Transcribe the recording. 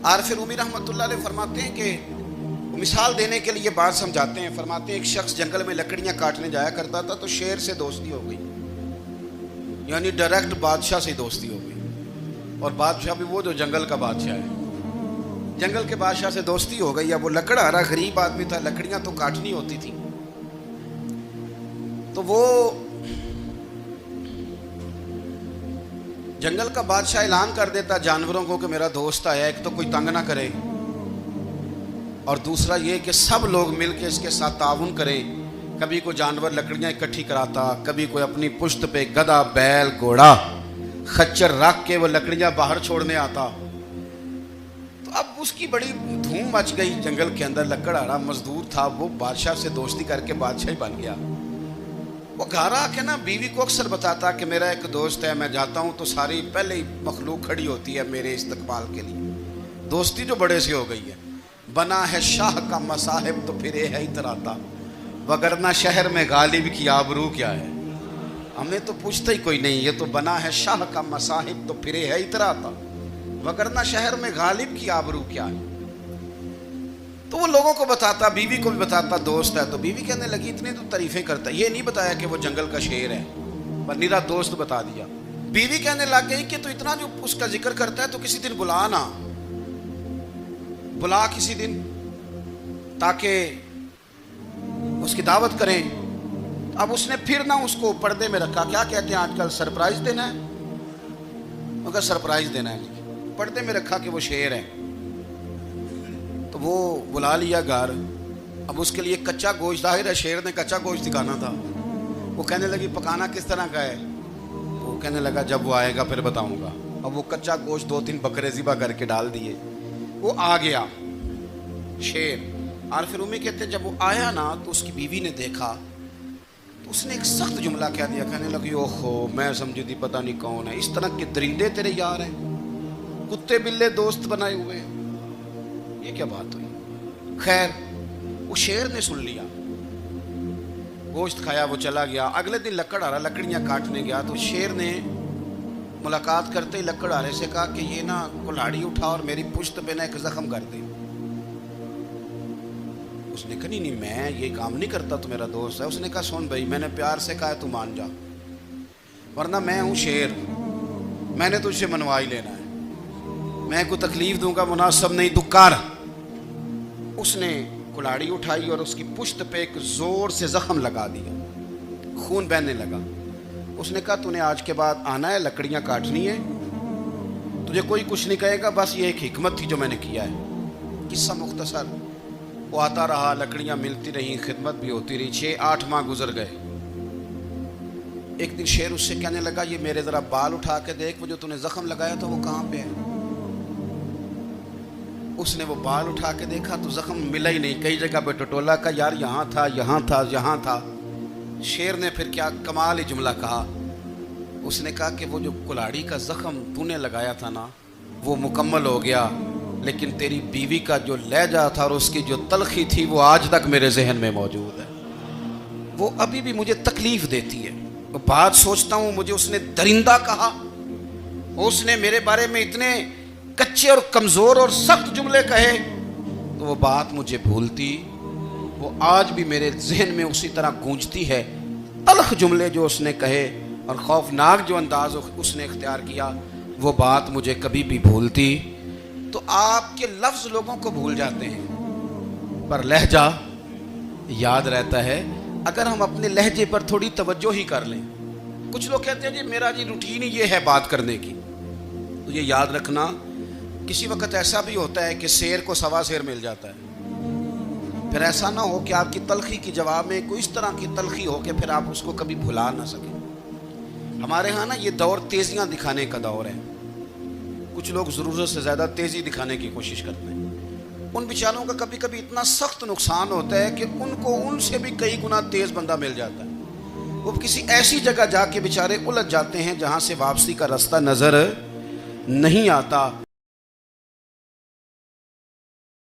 عارف رومی رحمۃ اللہ علیہ فرماتے ہیں کہ مثال دینے کے لیے بات سمجھاتے ہیں. فرماتے ہیں ایک شخص جنگل میں لکڑیاں کاٹنے جایا کرتا تھا تو شیر سے دوستی ہو گئی, یعنی ڈائریکٹ بادشاہ سے دوستی ہو گئی. اور بادشاہ بھی وہ جو جنگل کا بادشاہ ہے, جنگل کے بادشاہ سے دوستی ہو گئی. اب وہ لکڑہارا غریب آدمی تھا, لکڑیاں تو کاٹنی ہوتی تھی. تو وہ جنگل کا بادشاہ اعلان کر دیتا جانوروں کو کہ میرا دوست آیا, ایک تو کوئی تنگ نہ کرے, اور دوسرا یہ کہ سب لوگ مل کے اس کے ساتھ تعاون کریں. کبھی کوئی جانور لکڑیاں اکٹھی کراتا, کبھی کوئی اپنی پشت پہ گدھا, بیل, گھوڑا, خچر رکھ کے وہ لکڑیاں باہر چھوڑنے آتا. تو اب اس کی بڑی دھوم مچ گئی جنگل کے اندر. لکڑہارا مزدور تھا, وہ بادشاہ سے دوستی کر کے بادشاہ ہی بن گیا. وہ گھر آ کے نا بیوی کو اکثر بتاتا کہ میرا ایک دوست ہے, میں جاتا ہوں تو ساری پہلے ہی مخلوق کھڑی ہوتی ہے میرے استقبال کے لیے. دوستی جو بڑے سے ہو گئی ہے. بنا ہے شاہ کا مصاحب تو پھر یہ ہے اتراتا, وگرنہ شہر میں غالب کی آبرو کیا ہے. ہمیں تو پوچھتا ہی کوئی نہیں, یہ تو بنا ہے شاہ کا مصاحب تو پھر یہ ہے اتراتا, وگرنہ شہر میں غالب کی آبرو کیا ہے. تو وہ لوگوں کو بتاتا, بیوی کو بھی بتاتا دوست ہے. تو بیوی کہنے لگی اتنی تو تعریفیں کرتا, یہ نہیں بتایا کہ وہ جنگل کا شیر ہے, پر نیرا دوست بتا دیا. بیوی کہنے لگ گئی کہ تو اتنا جو اس کا ذکر کرتا ہے تو کسی دن بلا نا, بلا کسی دن تاکہ اس کی دعوت کریں. اب اس نے پھر نہ اس کو پردے میں رکھا. کیا کہتے ہیں آج کل, سرپرائز دینا ہے, مگر سرپرائز دینا ہے جی. پردے میں رکھا کہ وہ شیر ہے. تو وہ بلا لیا گھر. اب اس کے لیے کچا گوشت, ظاہر ہے شیر نے کچا گوشت دکھانا تھا. وہ کہنے لگی پکانا کس طرح کا ہے. وہ کہنے لگا جب وہ آئے گا پھر بتاؤں گا. اب وہ کچا گوشت 2-3 بکرے ذبح کر کے ڈال دیے. وہ آ گیا شیر. عارف رومی کہتے ہیں جب وہ آیا نا تو اس کی بیوی نے دیکھا تو اس نے ایک سخت جملہ کہہ دیا. کہنے لگی اوہو, میں سمجھی تھی پتہ نہیں کون ہے, اس طرح کے درندے تیرے یار ہیں, کتے بلے دوست بنائے ہوئے ہیں, یہ کیا بات ہوئی. خیر وہ شیر نے سن لیا, گوشت کھایا, وہ چلا گیا. اگلے دن لکڑہارا لکڑیاں کاٹنے گیا تو شیر نے ملاقات کرتے ہی لکڑہارے سے کہا کہ یہ نا کلاڑی اٹھا اور میری پشت پہ نا ایک زخم کر دے. اس نے کہا نہیں میں یہ کام نہیں کرتا, تو میرا دوست ہے. اس نے کہا سن بھائی, میں نے پیار سے کہا ہے تو مان جا, ورنہ میں ہوں شیر, میں نے تجھ سے منوا ہی لینا ہے, میں کوئی تکلیف دوں گا مناسب نہیں, تو کر. اس نے کلاڑی اٹھائی اور اس کی پشت پہ ایک زور سے زخم لگا دیا, خون بہنے لگا. اس نے کہا تو نے آج کے بعد آنا ہے, لکڑیاں کاٹنی ہے, تجھے کوئی کچھ نہیں کہے گا, بس یہ ایک حکمت تھی جو میں نے کیا ہے. قصہ مختصر. وہ آتا رہا, لکڑیاں ملتی رہیں, خدمت بھی ہوتی رہی. 6-8 ماہ گزر گئے. ایک دن شیر اس سے کہنے لگا یہ میرے ذرا بال اٹھا کے دیکھ, وہ جو تو نے زخم لگایا تھا وہ کہاں پہ ہے. اس نے وہ بال اٹھا کے دیکھا تو زخم ملا ہی نہیں, کئی جگہ پہ ٹٹولا کا یار یہاں تھا یہاں تھا یہاں تھا. شیر نے پھر کیا کمال ہی جملہ کہا. اس نے کہا کہ وہ جو کلاڑی کا زخم تو نے لگایا تھا نا وہ مکمل ہو گیا, لیکن تیری بیوی کا جو لہجہ تھا اور اس کی جو تلخی تھی وہ آج تک میرے ذہن میں موجود ہے, وہ ابھی بھی مجھے تکلیف دیتی ہے. بات سوچتا ہوں مجھے اس نے درندہ کہا, اس نے میرے بارے میں اتنے کچے اور کمزور اور سخت جملے کہے, تو وہ بات مجھے بھولتی, وہ آج بھی میرے ذہن میں اسی طرح گونجتی ہے. تلخ جملے جو اس نے کہے اور خوفناک جو انداز اس نے اختیار کیا, وہ بات مجھے کبھی بھی بھولتی. تو آپ کے لفظ لوگوں کو بھول جاتے ہیں, پر لہجہ یاد رہتا ہے اگر ہم اپنے لہجے پر تھوڑی توجہ ہی کر لیں. کچھ لوگ کہتے ہیں جی میرا جی روٹین ہی یہ ہے بات کرنے کی, تو یہ یاد رکھنا کسی وقت ایسا بھی ہوتا ہے کہ شیر کو سوا شیر مل جاتا ہے. پھر ایسا نہ ہو کہ آپ کی تلخی کی جواب میں کوئی اس طرح کی تلخی ہو کہ پھر آپ اس کو کبھی بھلا نہ سکیں. ہمارے ہاں نا یہ دور تیزیاں دکھانے کا دور ہے. کچھ لوگ ضرورت سے زیادہ تیزی دکھانے کی کوشش کرتے ہیں. ان بیچاروں کا کبھی کبھی اتنا سخت نقصان ہوتا ہے کہ ان کو ان سے بھی کئی گنا تیز بندہ مل جاتا ہے. وہ کسی ایسی جگہ جا کے بیچارے الجھ جاتے ہیں جہاں سے واپسی کا راستہ نظر نہیں آتا.